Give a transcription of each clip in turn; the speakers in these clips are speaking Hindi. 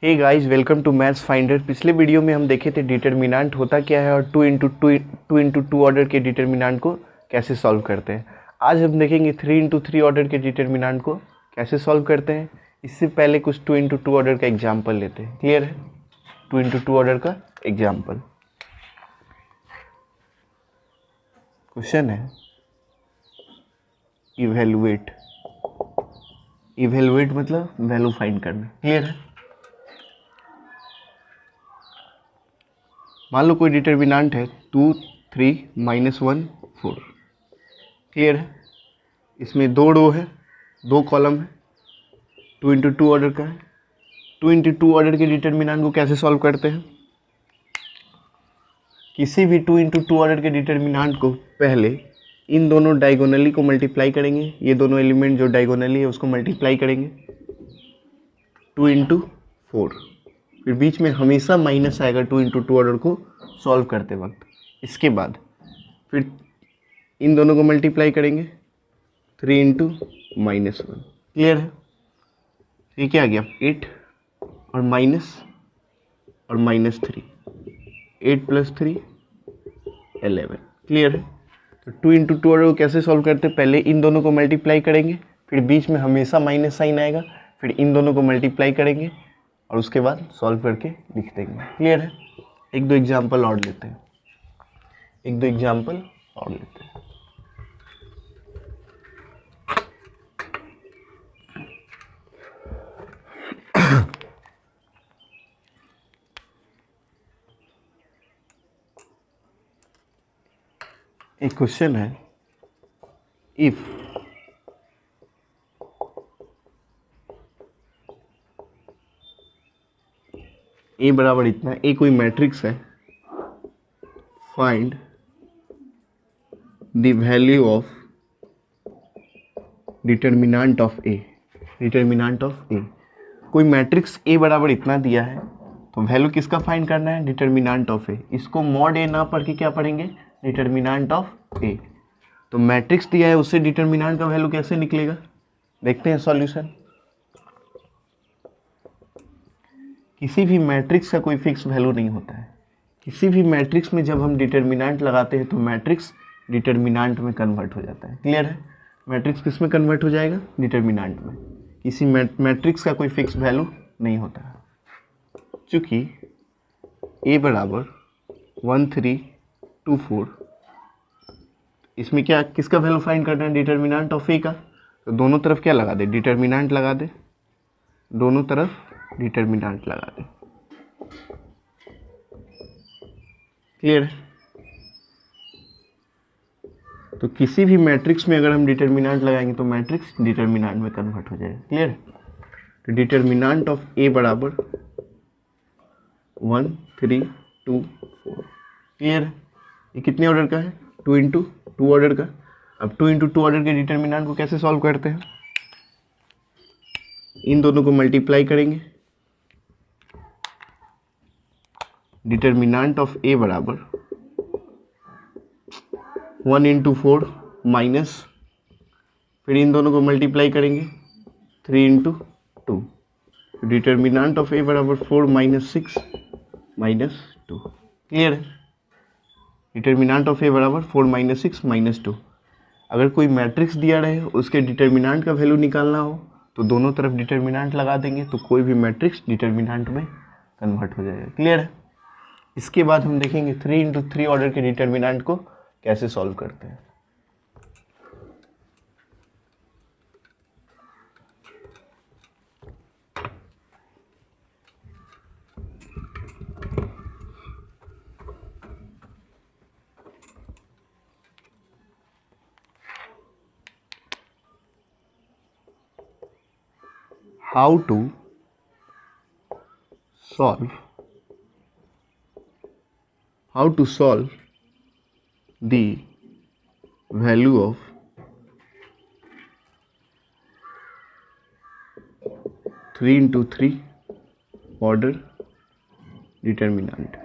Hey guys, welcome to maths finder. पिछले वीडियो में हम देखे थे डिटर्मिनेंट होता क्या है और टू इंटू टू ऑर्डर के डिटर्मिनेंट को कैसे सॉल्व करते हैं। आज हम देखेंगे 3 इंटू 3 ऑर्डर के डिटर्मिनेंट को कैसे सॉल्व करते हैं। इससे पहले कुछ 2 इंटू 2 ऑर्डर का एग्जाम्पल लेते हैं। क्लियर है? 2 इंटू 2 ऑर्डर का एग्जाम्पल। क्वेश्चन है इवेलुएट। इवेलुएट मतलब वैल्यू फाइंड करना। क्लियर है? मान लो कोई डिटर्मिनेंट है 2 3 -1 4। क्लियर है? इसमें 2 रो है, 2 कॉलम है, 2 इंटू 2 ऑर्डर का है। 2 इंटू 2 ऑर्डर के डिटर्मिनेंट को कैसे सॉल्व करते हैं? किसी भी 2 इंटू 2 ऑर्डर के डिटर्मिनेंट को पहले इन दोनों डायगोनली को मल्टीप्लाई करेंगे। ये दोनों एलिमेंट जो डायगोनली है उसको मल्टीप्लाई करेंगे 2 इंटू 4। फिर बीच में हमेशा माइनस आएगा 2 इंटू 2 ऑर्डर को सॉल्व करते वक्त। इसके बाद फिर इन दोनों को मल्टीप्लाई करेंगे 3 इंटू -1। क्लियर है? ये क्या आ गया? 8 और -3, 8 + 3 11। क्लियर है? तो 2 इंटू 2 ऑर्डर को कैसे सॉल्व करते हैं? पहले इन दोनों को मल्टीप्लाई करेंगे, फिर बीच में हमेशा माइनस साइन आएगा, फिर इन दोनों को मल्टीप्लाई करेंगे और उसके बाद सॉल्व करके लिख देंगे। क्लियर है? एक दो एग्जाम्पल और लेते हैं। एक क्वेश्चन है, इफ ए बराबर इतना, ए कोई मैट्रिक्स है, find the value of determinant of A. Determinant of A, कोई मैट्रिक्स ए बराबर इतना दिया है तो वैल्यू किसका फाइंड करना है? डिटर्मिनेंट ऑफ ए। इसको मॉड ए ना पढ़ के क्या पढ़ेंगे? डिटर्मिनेंट ऑफ ए। तो मैट्रिक्स दिया है, उससे डिटर्मिनेंट का वैल्यू कैसे निकलेगा? देखते हैं सॉल्यूशन। किसी भी मैट्रिक्स का कोई फिक्स वैल्यू नहीं होता है। किसी भी मैट्रिक्स में जब हम डिटर्मिनेंट लगाते हैं तो मैट्रिक्स डिटर्मिनेंट में कन्वर्ट हो जाता है। क्लियर है? मैट्रिक्स किस में कन्वर्ट हो जाएगा? डिटर्मिनेंट में। किसी मैट्रिक्स का कोई फिक्स वैल्यू नहीं होता है। चूँकि ए बराबर 1 3 2 4, इसमें क्या किसका वैल्यू फाइंड करना है? डिटर्मिनेंट ऑफ ए का। तो दोनों तरफ क्या लगा दे? डिटर्मिनेंट लगा दे। दोनों तरफ डिटर्मिनेंट लगा दे। क्लियर है? तो किसी भी मैट्रिक्स में अगर हम डिटर्मिनेंट लगाएंगे तो मैट्रिक्स डिटर्मिनेंट में कन्वर्ट हो जाएगा। क्लियर है? तो डिटर्मिनेंट ऑफ ए बराबर 1 3 2 4। क्लियर है? ये कितने ऑर्डर का है? 2 इंटू 2 ऑर्डर का। अब 2 इंटू 2 ऑर्डर के डिटर्मिनेंट को कैसे सॉल्व करते हैं? इन दोनों को मल्टीप्लाई करेंगे। डिटर्मिनेंट ऑफ ए बराबर 1 इंटू 4 माइनस, फिर इन दोनों को मल्टीप्लाई करेंगे 3 इंटू 2। डिटर्मिनेंट ऑफ ए बराबर 4 - 6 - 2। क्लियर है? डिटर्मिनेंट ऑफ ए बराबर 4 - 6 - 2। अगर कोई मैट्रिक्स दिया रहे, उसके डिटर्मिनेंट का वैल्यू निकालना हो तो दोनों तरफ डिटर्मिनेंट लगा देंगे, तो कोई भी मैट्रिक्स डिटर्मिनेंट में कन्वर्ट हो जाएगा। क्लियर है? इसके बाद हम देखेंगे 3 इंटू 3 ऑर्डर के डिटर्मिनेंट को कैसे सॉल्व करते हैं। How to solve the value of 3 into 3 order determinant.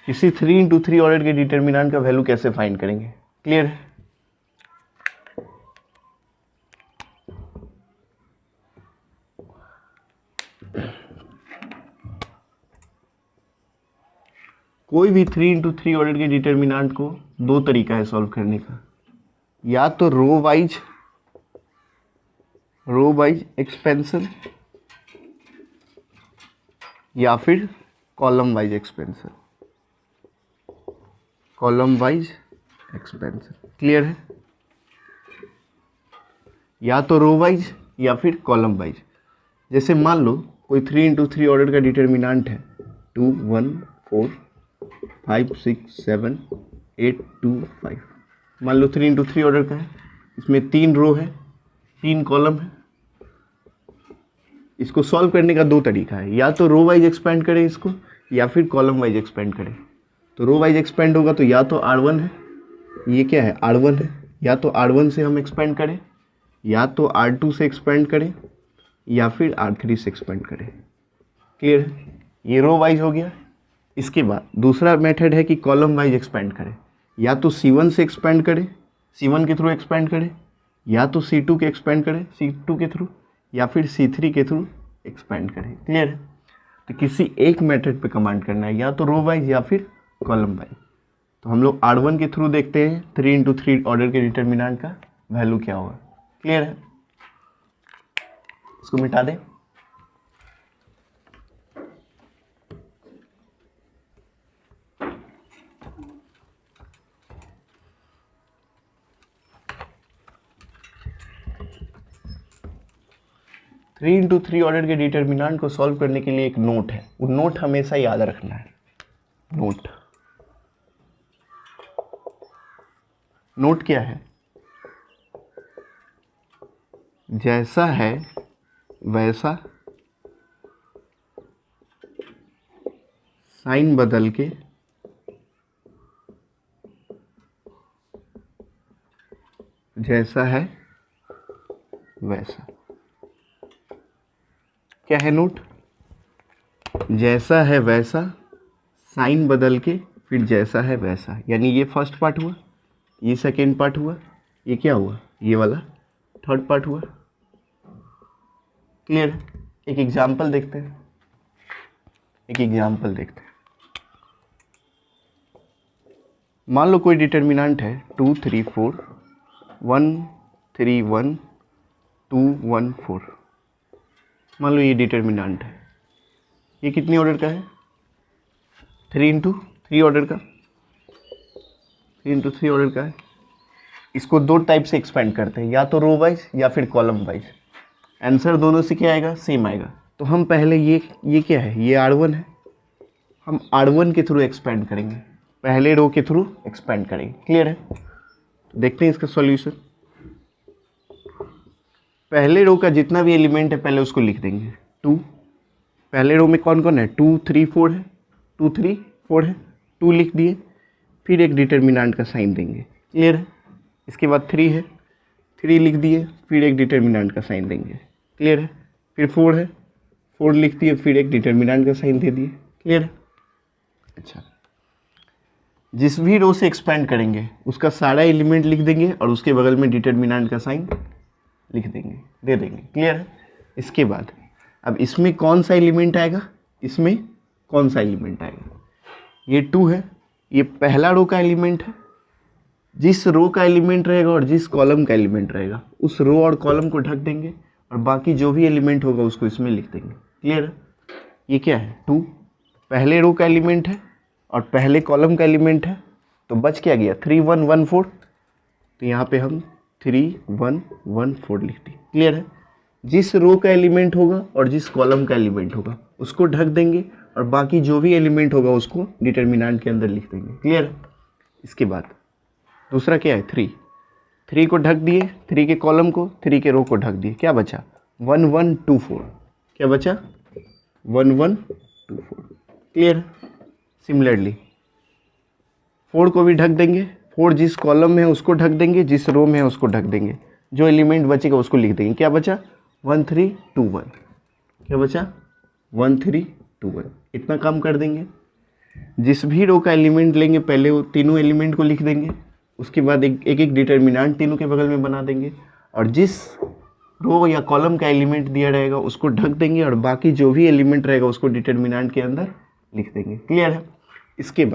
किसी 3 इंटू 3 ऑर्डर के डिटर्मिनेंट का वैल्यू कैसे फाइंड करेंगे? क्लियर है? कोई भी 3 × 3 ऑर्डर के डिटर्मिनेंट को दो तरीका है सॉल्व करने का, या तो रो वाइज एक्सपेंशन या फिर कॉलम वाइज एक्सपेंशन। क्लियर है? या तो रो वाइज या फिर कॉलम वाइज। जैसे मान लो कोई 3 × 3 ऑर्डर का डिटर्मिनेंट है 2 1 4 5 6 7 8 2 5। मान लो 3 × 3 ऑर्डर का है, इसमें 3 रो है 3 कॉलम है। इसको सॉल्व करने का दो तरीका है, या तो रो वाइज एक्सपेंड करें इसको या फिर कॉलम वाइज एक्सपेंड करें। तो रो वाइज एक्सपेंड होगा तो या तो R1 है, ये क्या है R1 है, या तो R1 से हम एक्सपेंड करें, या तो R2 से एक्सपेंड करें, या फिर R3 से एक्सपेंड करें। क्लियर है? ये रो वाइज हो गया। इसके बाद दूसरा मेथड है कि कॉलम वाइज एक्सपेंड करें, या तो C1 से एक्सपेंड करें, C1 के थ्रू एक्सपेंड करें, या तो C2 के एक्सपेंड करें C2 के थ्रू, या फिर C3 के थ्रू एक्सपेंड करें। क्लियर है? तो किसी एक मेथड पे कमांड करना है, या तो रो वाइज या फिर कॉलम वाइज। तो हम लोग R1 के थ्रू देखते हैं 3 × 3 ऑर्डर के डिटर्मिनेंट का वैल्यू क्या होगा। क्लियर है? इसको मिटा दें। थ्री इंटू थ्री ऑर्डर के डिटर्मिनेंट को सॉल्व करने के लिए एक नोट है, वो नोट हमेशा याद रखना है। नोट क्या है? जैसा है वैसा साइन बदल के जैसा है वैसा। क्या है नोट? जैसा है वैसा साइन बदल के फिर जैसा है वैसा, यानी ये फर्स्ट पार्ट हुआ, ये सेकेंड पार्ट हुआ, ये क्या हुआ, ये वाला थर्ड पार्ट हुआ। क्लियर? एक एग्जाम्पल देखते हैं। मान लो कोई डिटर्मिनेंट है 2 3 4 1 3 1 2 1 4। मान लो ये डिटर्मिनेंट है, ये कितने ऑर्डर का है? 3 × 3 ऑर्डर का, 3 × 3 ऑर्डर का है। इसको दो टाइप से एक्सपेंड करते हैं, या तो रो वाइज या फिर कॉलम वाइज। आंसर दोनों से क्या आएगा? सेम आएगा। तो हम पहले ये क्या है, ये R1 है, हम R1 के थ्रू एक्सपेंड करेंगे, पहले रो के थ्रू एक्सपेंड करेंगे। क्लियर है? तो देखते हैं इसका सॉल्यूशन। पहले रो का जितना भी एलिमेंट है पहले उसको लिख देंगे 2। पहले रो में कौन कौन है? 2 3 4 है, 2 3 4 है, 2 लिख दिए, फिर एक डिटर्मिनेंट का साइन देंगे। क्लियर है? इसके बाद 3 है, 3 लिख दिए, फिर एक डिटर्मिनेंट का साइन देंगे। क्लियर है? फिर 4 है, 4 लिख दिए, फिर एक डिटर्मिनेंट का साइन दे दिए। क्लियर है? अच्छा, जिस भी रो से एक्सपेंड करेंगे उसका सारा एलिमेंट लिख देंगे और उसके बगल में डिटर्मिनेंट का साइन लिख देंगे, दे देंगे। क्लियर है? इसके बाद अब इसमें कौन सा एलिमेंट आएगा, इसमें कौन सा एलिमेंट आएगा? ये 2 है, ये पहला रो का एलिमेंट है। जिस रो का एलिमेंट रहेगा और जिस कॉलम का एलिमेंट रहेगा उस रो और कॉलम को ढक देंगे और बाकी जो भी एलिमेंट होगा उसको इसमें लिख देंगे। क्लियर है? ये क्या है? 2 पहले रो का एलिमेंट है और पहले कॉलम का एलिमेंट है, तो बच क्या गया? 3 1 1 4। तो यहाँ पे हम 3 1 1 4 लिख दें। क्लियर है? जिस रो का एलिमेंट होगा और जिस कॉलम का एलिमेंट होगा उसको ढक देंगे और बाकी जो भी एलिमेंट होगा उसको डिटर्मिनेंट के अंदर लिख देंगे। क्लियर है? इसके बाद दूसरा क्या है? 3 को ढक दिए, 3 के कॉलम को, 3 के रो को ढक दिए। क्या बचा? 1 1 2 4। क्या बचा? 1 1 2 4। क्लियर? सिमिलरली 4 को भी ढक देंगे, 4 जिस कॉलम में है उसको ढक देंगे, जिस रो में है उसको ढक देंगे, जो एलिमेंट बचेगा उसको लिख देंगे। क्या बचा? 1 3 2 1। क्या बचा? 1 3 2 1। इतना काम कर देंगे। जिस भी रो का एलिमेंट लेंगे पहले वो तीनों एलिमेंट को लिख देंगे, उसके बाद एक एक डिटर्मिनेंट तीनों के बगल में बना देंगे और जिस रो या कॉलम का एलिमेंट दिया रहेगा उसको ढक देंगे और बाकी जो भी एलिमेंट रहेगा उसको डिटर्मिनेंट के अंदर लिख देंगे। क्लियर है? इसके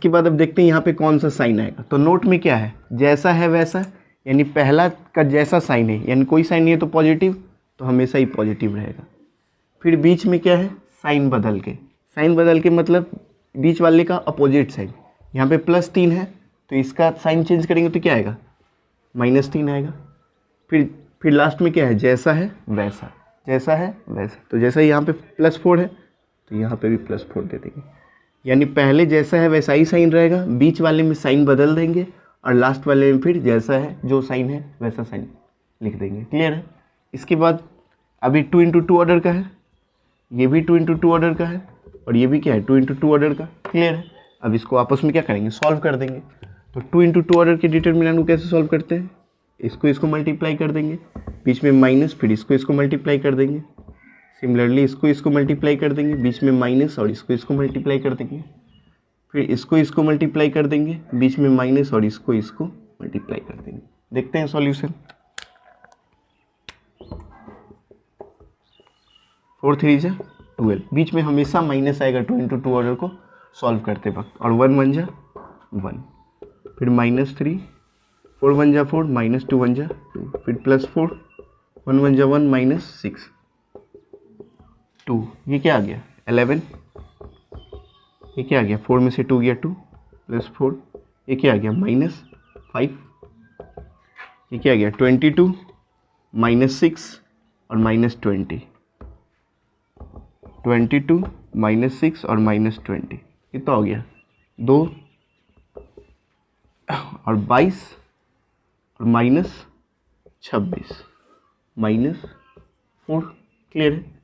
बाद अब देखते हैं यहाँ पे कौन सा साइन आएगा। तो नोट में क्या है, जैसा है वैसा, यानी पहला का जैसा साइन है, यानी कोई साइन नहीं है तो पॉजिटिव, तो हमेशा ही पॉजिटिव रहेगा। फिर बीच में क्या है, साइन बदल के मतलब बीच वाले का अपोजिट साइन। यहाँ पे +3 है तो इसका साइन चेंज करेंगे तो क्या आएगा, -3 आएगा। फिर लास्ट में क्या है, जैसा है वैसा, तो जैसा यहाँ पे +4 है तो यहाँ पे भी +4 दे देंगे, यानी पहले जैसा है वैसा ही साइन रहेगा, बीच वाले में साइन बदल देंगे और लास्ट वाले में फिर जैसा है जो साइन है वैसा साइन लिख देंगे। क्लियर है। इसके बाद अभी 2 × 2 ऑर्डर का है, ये भी 2 × 2 ऑर्डर का है और ये भी क्या है 2 × 2 ऑर्डर का। क्लियर है। अब इसको आपस में क्या करेंगे, सॉल्व कर देंगे। तो 2 × 2 ऑर्डर के डिटरमिनेंट को कैसे सॉल्व करते हैं, इसको मल्टीप्लाई कर देंगे, बीच में माइनस, फिर इसको मल्टीप्लाई कर देंगे, सिमिलरली इसको मल्टीप्लाई कर देंगे, बीच में माइनस और इसको मल्टीप्लाई कर देंगे, फिर इसको मल्टीप्लाई कर देंगे, बीच में माइनस और इसको मल्टीप्लाई कर देंगे। देखते हैं सॉल्यूशन। 4 3 जा 12, बीच में हमेशा माइनस आएगा 2 × 2 ऑर्डर को सॉल्व करते वक्त, और 1 1 जा 1, फिर -3, 4 1 जा 4, -2 1 जा 2, फिर +4, 1 1 जा 1, -6 2, ये क्या आ गया 11, ये क्या आ गया 4 में से 2 गया 2, +4, ये क्या आ गया -5, ये क्या आ गया 22, -6 और -20, 22 -6 और -20, कितना हो गया 2 और 22 और -26 -4। क्लियर है।